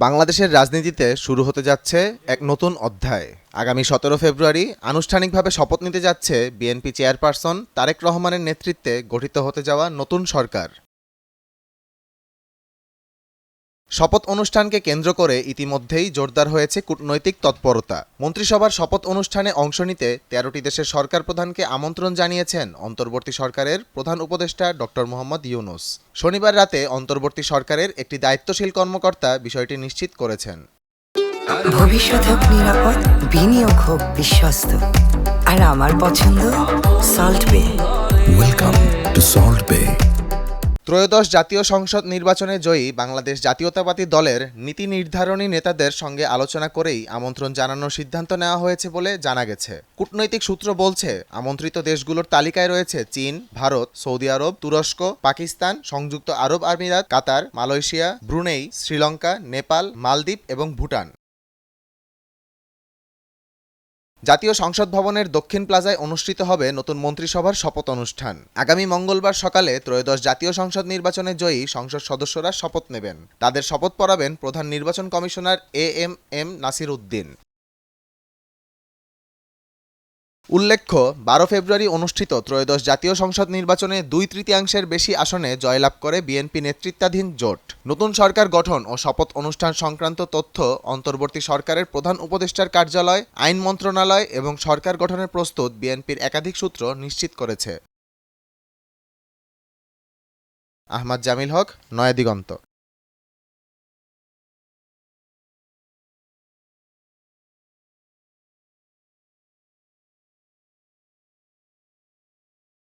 বাংলাদেশের রাজনীতিতে শুরু হতে যাচ্ছে এক নতুন অধ্যায়। আগামী ১৭ ফেব্রুয়ারি আনুষ্ঠানিকভাবে শপথ নিতে যাচ্ছে বিএনপি চেয়ারপারসন তারেক রহমানের নেতৃত্বে গঠিত হতে যাওয়া নতুন সরকার। শপথ অনুষ্ঠানকে কেন্দ্র করে ইতিমধ্যেই জোরদার হয়েছে কূটনৈতিক তৎপরতা। মন্ত্রিসভার শপথ অনুষ্ঠানে অংশ নিতে ১৩টি দেশের সরকার প্রধানকে আমন্ত্রণ জানিয়েছেন অন্তর্বর্তী সরকারের প্রধান উপদেষ্টা ডক্টর মোহাম্মদ ইউনূস। শনিবার রাতে অন্তর্বর্তী সরকারের একটি দায়িত্বশীল কর্মকর্তা বিষয়টি নিশ্চিত করেছেন। ভবিষ্যৎ হোক নিরাপদ, বিনিয়োগ হোক বিশ্বস্ত, আর আমার পছন্দ সল্ট বে। ওয়েলকাম টু সল্ট বে। ত্রয়োদশ জাতীয় সংসদ নির্বাচনে জয়ী বাংলাদেশ জাতীয়তাবাদী দলের নীতি নির্ধারণী নেতাদের সঙ্গে আলোচনা করেই আমন্ত্রণ জানানোর সিদ্ধান্ত নেওয়া হয়েছে বলে জানা গেছে। কূটনৈতিক সূত্র বলছে, আমন্ত্রিত দেশগুলোর তালিকায় রয়েছে চীন, ভারত, সৌদি আরব, তুরস্ক, পাকিস্তান, সংযুক্ত আরব আমিরাত, কাতার, মালয়েশিয়া, ব্রুনেই, শ্রীলঙ্কা, নেপাল, মালদ্বীপ এবং ভুটান। জাতীয় সংসদ ভবনের দক্ষিণ প্লাজায় অনুষ্ঠিত হবে নতুন মন্ত্রিসভার শপথ অনুষ্ঠান। আগামী মঙ্গলবার সকালে ত্রয়োদশ জাতীয় সংসদ নির্বাচনে জয়ী সংসদ সদস্যরা শপথ নেবেন। তাদের শপথ পড়াবেন প্রধান নির্বাচন কমিশনার এএম নাসির উদ্দিন। উল্লেখ্য, ১২ ফেব্রুয়ারি অনুষ্ঠিত ত্রয়োদশ জাতীয় সংসদ নির্বাচনে ২/৩ বেশি আসনে জয়লাভ করে বিএনপি নেতৃত্বাধীন জোট। নতুন সরকার গঠন ও শপথ অনুষ্ঠান সংক্রান্ত তথ্য অন্তর্বর্তী সরকারের প্রধান উপদেষ্টার কার্যালয়, আইন মন্ত্রণালয় এবং সরকার গঠনের প্রস্তুত বিএনপির একাধিক সূত্র নিশ্চিত করেছে। আহমদ জামিল হক, নয়া দিগন্ত।